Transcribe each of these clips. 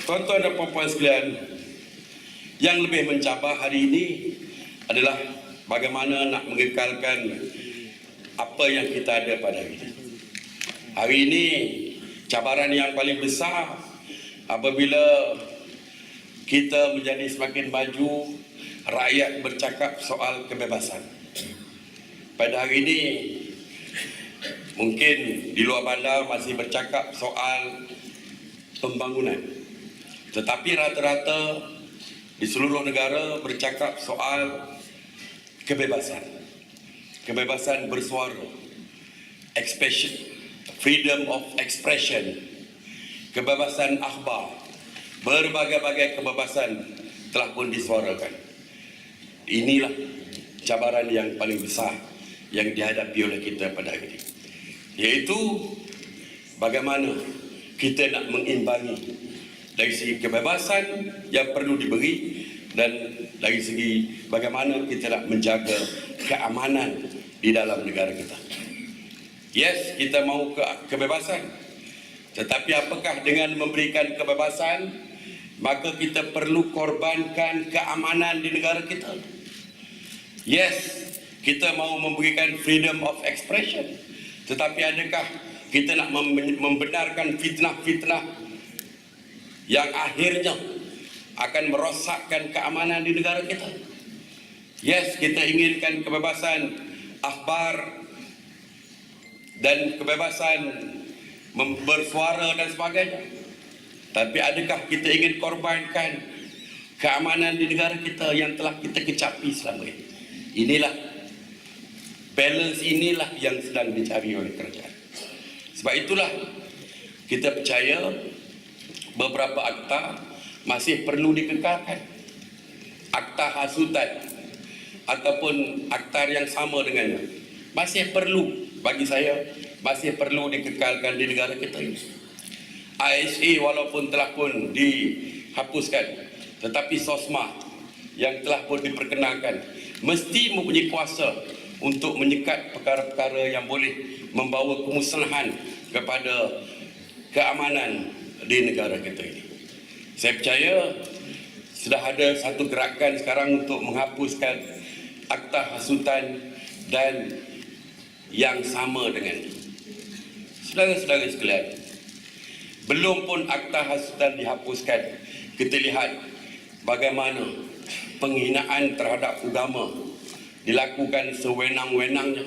Tuan-tuan dan puan-puan sekalian, yang lebih mencabar hari ini adalah bagaimana nak mengekalkan apa yang kita ada pada hari ini. Hari ini cabaran yang paling besar apabila kita menjadi semakin maju, rakyat bercakap soal kebebasan. Pada hari ini mungkin di luar bandar masih bercakap soal pembangunan, tetapi rata-rata di seluruh negara bercakap soal kebebasan. Kebebasan bersuara, expression, freedom of expression, kebebasan akhbar, berbagai-bagai kebebasan telah pun disuarakan. Inilah cabaran yang paling besar yang dihadapi oleh kita pada hari ini, yaitu bagaimana kita nak mengimbangi dari segi kebebasan yang perlu diberi dan dari segi bagaimana kita nak menjaga keamanan di dalam negara kita. Yes, kita mahu kebebasan, tetapi apakah dengan memberikan kebebasan maka kita perlu korbankan keamanan di negara kita? Yes, kita mahu memberikan freedom of expression, tetapi adakah kita nak membenarkan fitnah-fitnah yang akhirnya akan merosakkan keamanan di negara kita? Yes, kita inginkan kebebasan akhbar dan kebebasan bersuara dan sebagainya, tapi adakah kita ingin korbankan keamanan di negara kita yang telah kita kecapi selama ini? Inilah balance, inilah yang sedang dicari oleh kerajaan. Sebab itulah kita percaya beberapa akta masih perlu dikekalkan. Akta hasutan ataupun akta yang sama dengannya masih perlu, bagi saya, masih perlu dikekalkan di negara kita ini. ASA walaupun telah pun dihapuskan, tetapi SOSMA yang telah pun diperkenalkan mesti mempunyai kuasa untuk menyekat perkara-perkara yang boleh membawa kemusnahan kepada keamanan di negara kita ini. Saya percaya sudah ada satu gerakan sekarang untuk menghapuskan akta hasutan dan yang sama dengannya. Saudara-saudara sekalian, belum pun akta hasutan dihapuskan, kita lihat bagaimana penghinaan terhadap agama dilakukan sewenang-wenangnya.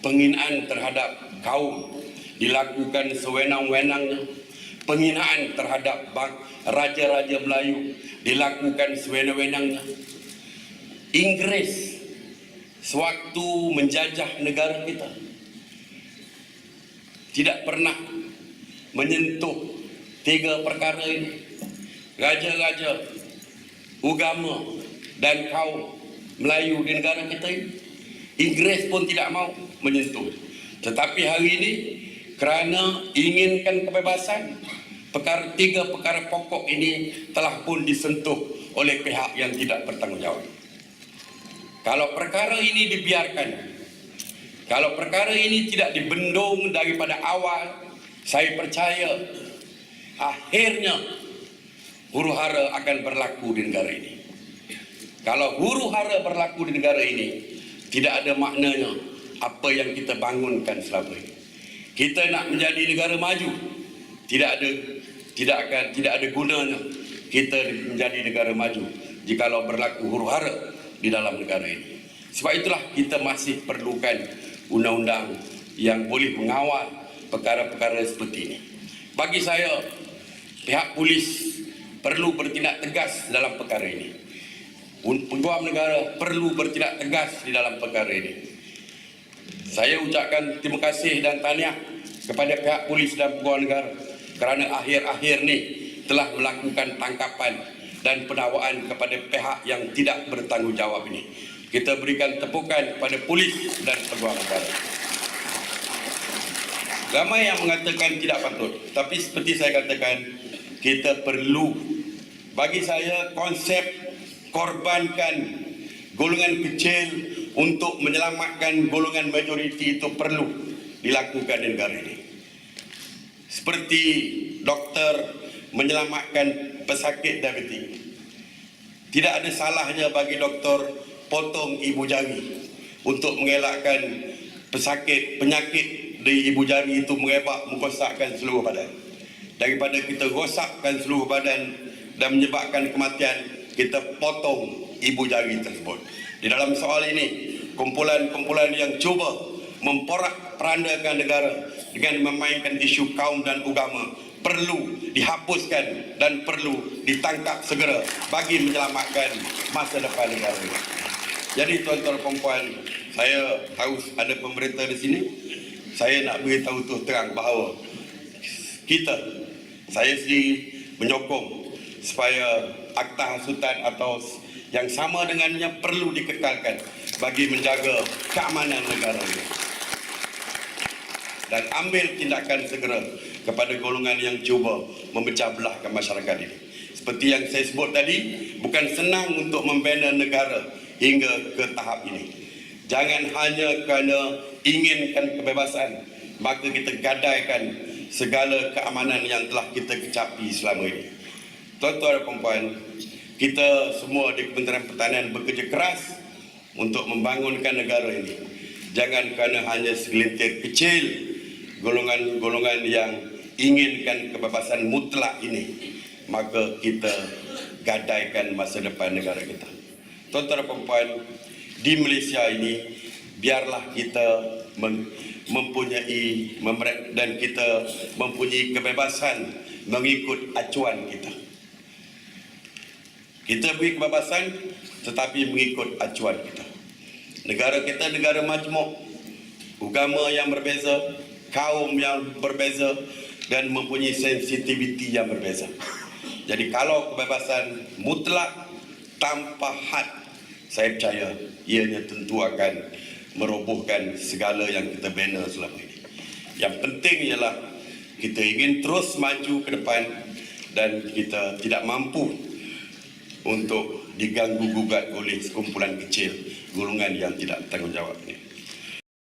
Penghinaan terhadap kaum dilakukan sewenang-wenangnya. Penghinaan terhadap raja-raja Melayu dilakukan sewenang-wenangnya. Inggris sewaktu menjajah negara kita tidak pernah menyentuh tiga perkara ini. Raja-raja, agama dan kaum Melayu di negara kita ini, Inggris pun tidak mau menyentuh. Tetapi hari ini kerana inginkan kebebasan, tiga perkara pokok ini telah pun disentuh oleh pihak yang tidak bertanggungjawab. Kalau perkara ini dibiarkan, kalau perkara ini tidak dibendung daripada awal, saya percaya akhirnya huru-hara akan berlaku di negara ini. Kalau huru-hara berlaku di negara ini, tidak ada maknanya apa yang kita bangunkan selama ini. Kita nak menjadi negara maju, tidak ada gunanya kita menjadi negara maju jikalau berlaku huru-hara di dalam negara ini. Sebab itulah kita masih perlukan undang-undang yang boleh mengawal perkara-perkara seperti ini. Bagi saya, pihak polis perlu bertindak tegas dalam perkara ini. Peguam negara perlu bertindak tegas di dalam perkara ini. Saya ucapkan terima kasih dan tahniah kepada pihak polis dan peguam negara kerana akhir-akhir ini telah melakukan tangkapan dan pendakwaan kepada pihak yang tidak bertanggungjawab ini. Kita berikan tepukan kepada polis dan peguam negara. Ramai yang mengatakan tidak patut, tapi seperti saya katakan, kita perlu, bagi saya, konsep korbankan golongan kecil untuk menyelamatkan golongan majoriti itu perlu dilakukan di negara ini. Seperti Dr. menyelamatkan pesakit diabetik. Tidak ada salahnya bagi doktor potong ibu jari untuk mengelakkan penyakit di ibu jari itu mengebak, merosakkan seluruh badan. Daripada kita rosakkan seluruh badan dan menyebabkan kematian, kita potong ibu jari tersebut. Di dalam soal ini, kumpulan-kumpulan yang cuba memporak-perandakan negara dengan memainkan isu kaum dan agama perlu dihapuskan dan perlu ditangkap segera bagi menyelamatkan masa depan negara. Jadi tuan-tuan dan puan, saya harus ada pemerintah di sini. Saya nak beritahu terang bahawa saya sendiri menyokong supaya akta hasutan atau yang sama dengannya perlu dikekalkan bagi menjaga keamanan negara ini. Dan ambil tindakan segera kepada golongan yang cuba memecah belahkan masyarakat ini. Seperti yang saya sebut tadi, bukan senang untuk membina negara hingga ke tahap ini. Jangan hanya kerana inginkan kebebasan, maka kita gadaikan segala keamanan yang telah kita kecapi selama ini. Tuan-tuan dan puan, kita semua di Kementerian Pertanian bekerja keras untuk membangunkan negara ini. Jangan kerana hanya segelintir kecil golongan-golongan yang inginkan kebebasan mutlak ini, maka kita gadaikan masa depan negara kita. Tuan-tuan dan puan, di Malaysia ini biarlah kita mempunyai kebebasan mengikut acuan kita. Kita beri kebebasan tetapi mengikut acuan kita. Negara kita negara majmuk, agama yang berbeza, kaum yang berbeza dan mempunyai sensitiviti yang berbeza. Jadi kalau kebebasan mutlak tanpa had, saya percaya ianya tentu akan merobohkan segala yang kita bina selama ini. Yang penting ialah kita ingin terus maju ke depan dan kita tidak mampu untuk diganggu-gugat oleh sekumpulan kecil golongan yang tidak bertanggungjawab ini.